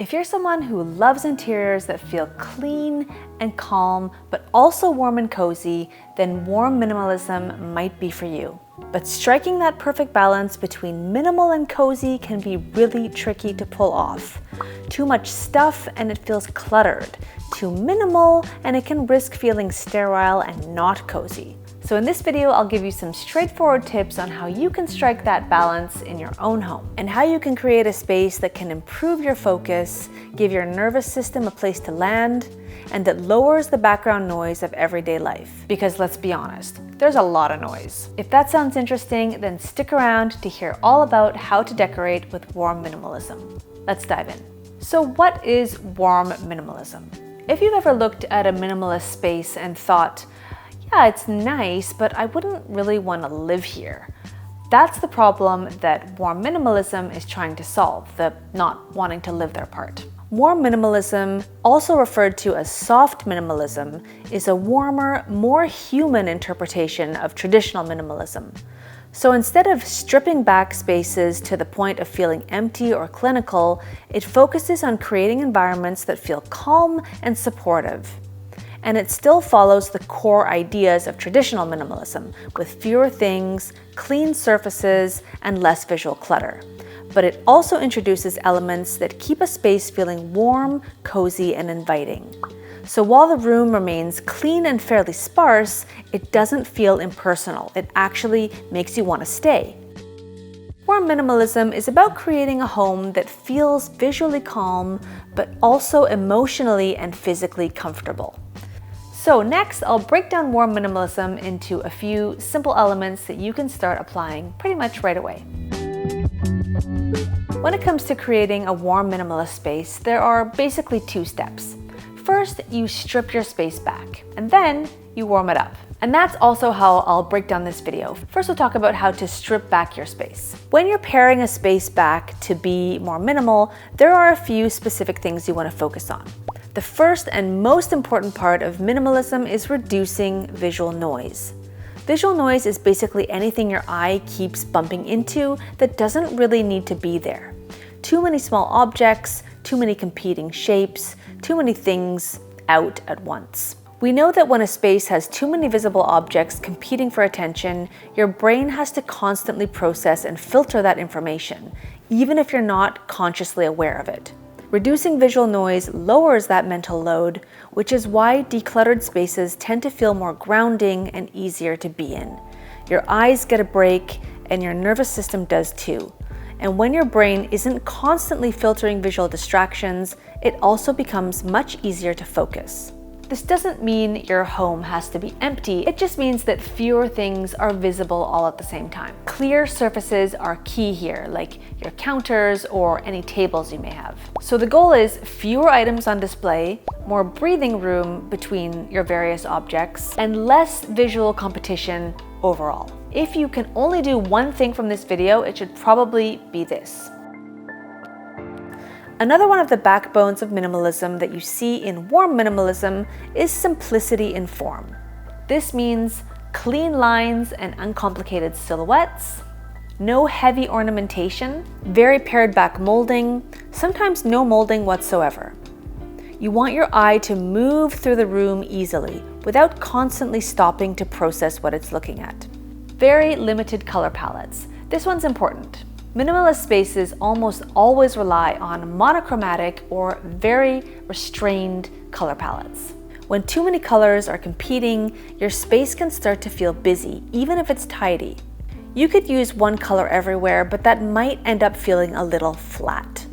If you're someone who loves interiors that feel clean and calm, but also warm and cozy, then warm minimalism might be for you. But striking that perfect balance between minimal and cozy can be really tricky to pull off. Too much stuff and it feels cluttered. Too minimal and it can risk feeling sterile and not cozy. So in this video, I'll give you some straightforward tips on how you can strike that balance in your own home and how you can create a space that can improve your focus, give your nervous system a place to land, and that lowers the background noise of everyday life. Because let's be honest, there's a lot of noise. If that sounds interesting, then stick around to hear all about how to decorate with warm minimalism. Let's dive in. So what is warm minimalism? If you've ever looked at a minimalist space and thought, yeah, it's nice, but I wouldn't really want to live here. That's the problem that warm minimalism is trying to solve, the not wanting to live there part. Warm minimalism, also referred to as soft minimalism, is a warmer, more human interpretation of traditional minimalism. So instead of stripping back spaces to the point of feeling empty or clinical, it focuses on creating environments that feel calm and supportive. And it still follows the core ideas of traditional minimalism, with fewer things, clean surfaces, and less visual clutter. But it also introduces elements that keep a space feeling warm, cozy, and inviting. So while the room remains clean and fairly sparse, it doesn't feel impersonal. It actually makes you want to stay. Warm minimalism is about creating a home that feels visually calm, but also emotionally and physically comfortable. So next, I'll break down warm minimalism into a few simple elements that you can start applying pretty much right away. When it comes to creating a warm minimalist space, there are basically two steps. First, you strip your space back, and then you warm it up. And that's also how I'll break down this video. First, we'll talk about how to strip back your space. When you're paring a space back to be more minimal, there are a few specific things you want to focus on. The first and most important part of minimalism is reducing visual noise. Visual noise is basically anything your eye keeps bumping into that doesn't really need to be there. Too many small objects, too many competing shapes, too many things out at once. We know that when a space has too many visible objects competing for attention, your brain has to constantly process and filter that information, even if you're not consciously aware of it. Reducing visual noise lowers that mental load, which is why decluttered spaces tend to feel more grounding and easier to be in. Your eyes get a break, and your nervous system does too. And when your brain isn't constantly filtering visual distractions, it also becomes much easier to focus. This doesn't mean your home has to be empty, it just means that fewer things are visible all at the same time. Clear surfaces are key here, like your counters or any tables you may have. So the goal is fewer items on display, more breathing room between your various objects, and less visual competition overall. If you can only do one thing from this video, it should probably be this. Another one of the backbones of minimalism that you see in warm minimalism is simplicity in form. This means clean lines and uncomplicated silhouettes, no heavy ornamentation, very pared back molding, sometimes no molding whatsoever. You want your eye to move through the room easily without constantly stopping to process what it's looking at. Very limited color palettes. This one's important. Minimalist spaces almost always rely on monochromatic or very restrained color palettes. When too many colors are competing, your space can start to feel busy, even if it's tidy. You could use one color everywhere, but that might end up feeling a little flat.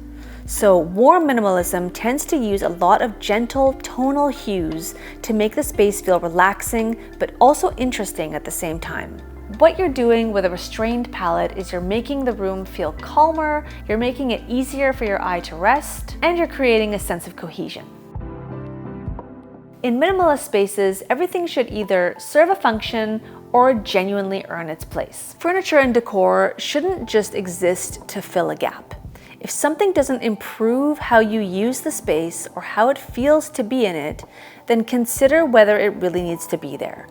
So warm minimalism tends to use a lot of gentle tonal hues to make the space feel relaxing, but also interesting at the same time. What you're doing with a restrained palette is you're making the room feel calmer, you're making it easier for your eye to rest, and you're creating a sense of cohesion. In minimalist spaces, everything should either serve a function or genuinely earn its place. Furniture and decor shouldn't just exist to fill a gap. If something doesn't improve how you use the space or how it feels to be in it, then consider whether it really needs to be there.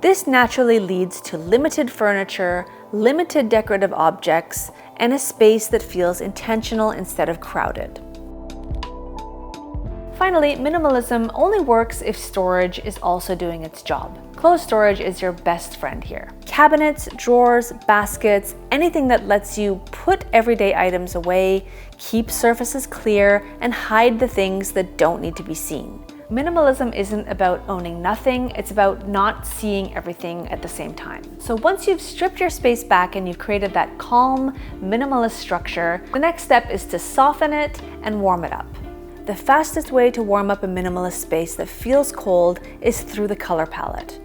This naturally leads to limited furniture, limited decorative objects, and a space that feels intentional instead of crowded. Finally, minimalism only works if storage is also doing its job. Closed storage is your best friend here. Cabinets, drawers, baskets, anything that lets you put everyday items away, keep surfaces clear, and hide the things that don't need to be seen. Minimalism isn't about owning nothing, it's about not seeing everything at the same time. So once you've stripped your space back and you've created that calm, minimalist structure, the next step is to soften it and warm it up. The fastest way to warm up a minimalist space that feels cold is through the color palette.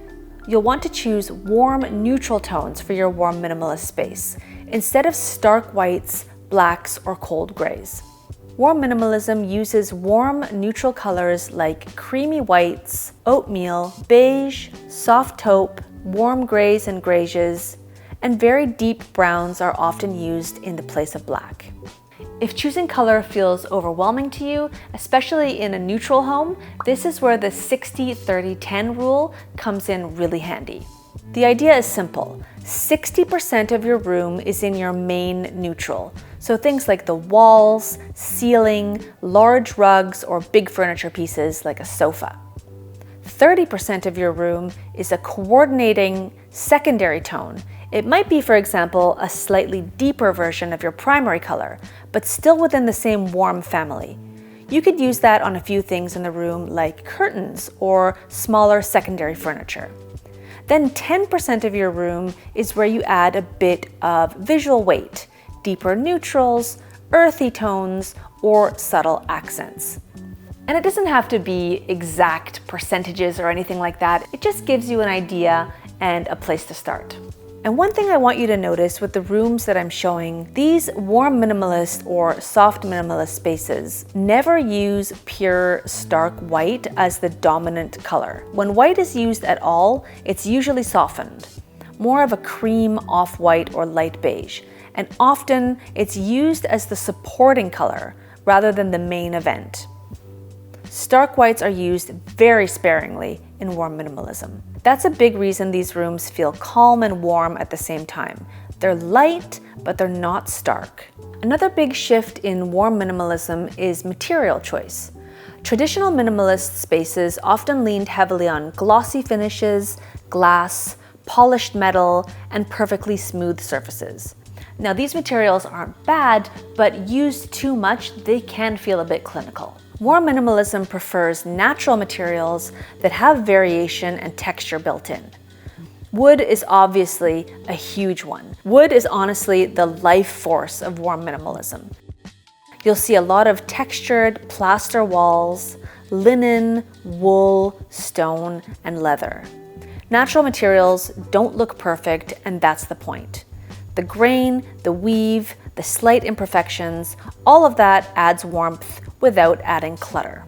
You'll want to choose warm, neutral tones for your warm minimalist space, instead of stark whites, blacks, or cold grays. Warm minimalism uses warm, neutral colors like creamy whites, oatmeal, beige, soft taupe, warm grays and grays, and very deep browns are often used in the place of black. If choosing color feels overwhelming to you, especially in a neutral home, this is where the 60-30-10 rule comes in really handy. The idea is simple. 60% of your room is in your main neutral. So things like the walls, ceiling, large rugs, or big furniture pieces like a sofa. 30% of your room is a coordinating secondary tone. It might be, for example, a slightly deeper version of your primary color, but still within the same warm family. You could use that on a few things in the room like curtains or smaller secondary furniture. Then 10% of your room is where you add a bit of visual weight, deeper neutrals, earthy tones, or subtle accents. And it doesn't have to be exact percentages or anything like that. It just gives you an idea and a place to start. And one thing I want you to notice with the rooms that I'm showing, these warm minimalist or soft minimalist spaces never use pure stark white as the dominant color. When white is used at all, it's usually softened, more of a cream off-white or light beige. And often it's used as the supporting color rather than the main event. Stark whites are used very sparingly in warm minimalism. That's a big reason these rooms feel calm and warm at the same time. They're light, but they're not stark. Another big shift in warm minimalism is material choice. Traditional minimalist spaces often leaned heavily on glossy finishes, glass, polished metal, and perfectly smooth surfaces. Now, these materials aren't bad, but used too much, they can feel a bit clinical. Warm minimalism prefers natural materials that have variation and texture built in. Wood is obviously a huge one. Wood is honestly the life force of warm minimalism. You'll see a lot of textured plaster walls, linen, wool, stone, and leather. Natural materials don't look perfect, and that's the point. The grain, the weave, the slight imperfections, all of that adds warmth without adding clutter.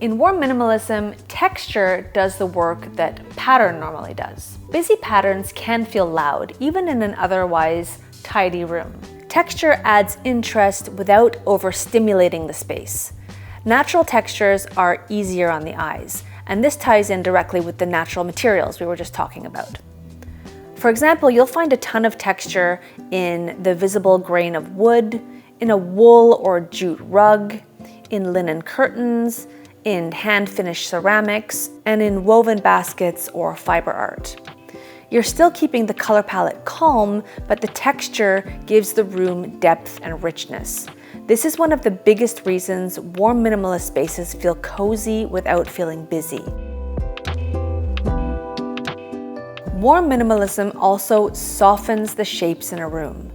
In warm minimalism, texture does the work that pattern normally does. Busy patterns can feel loud, even in an otherwise tidy room. Texture adds interest without overstimulating the space. Natural textures are easier on the eyes, and this ties in directly with the natural materials we were just talking about. For example, you'll find a ton of texture in the visible grain of wood, in a wool or jute rug, in linen curtains, in hand-finished ceramics, and in woven baskets or fiber art. You're still keeping the color palette calm, but the texture gives the room depth and richness. This is one of the biggest reasons warm minimalist spaces feel cozy without feeling busy. Warm minimalism also softens the shapes in a room.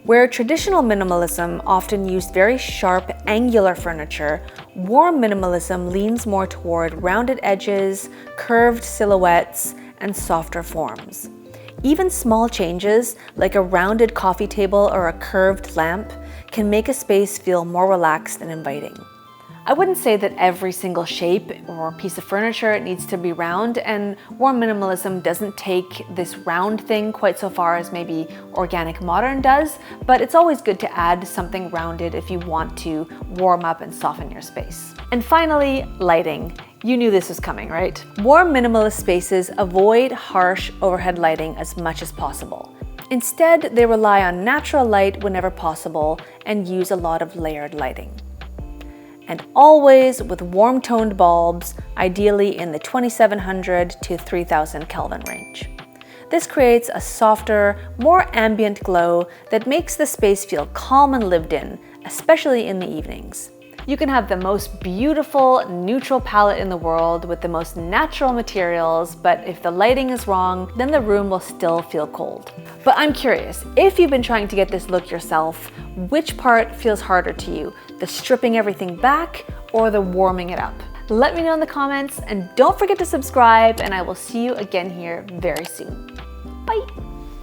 Where traditional minimalism often used very sharp, angular furniture, warm minimalism leans more toward rounded edges, curved silhouettes, and softer forms. Even small changes, like a rounded coffee table or a curved lamp, can make a space feel more relaxed and inviting. I wouldn't say that every single shape or piece of furniture needs to be round, and warm minimalism doesn't take this round thing quite so far as maybe organic modern does, but it's always good to add something rounded if you want to warm up and soften your space. And finally, lighting. You knew this was coming, right? Warm minimalist spaces avoid harsh overhead lighting as much as possible. Instead, they rely on natural light whenever possible and use a lot of layered lighting. and always with warm toned bulbs, ideally in the 2700 to 3000 Kelvin range. This creates a softer, more ambient glow that makes the space feel calm and lived in, especially in the evenings. You can have the most beautiful, neutral palette in the world with the most natural materials, but if the lighting is wrong, then the room will still feel cold. But I'm curious, if you've been trying to get this look yourself, which part feels harder to you? The stripping everything back or the warming it up? Let me know in the comments, and don't forget to subscribe, and I will see you again here very soon. Bye!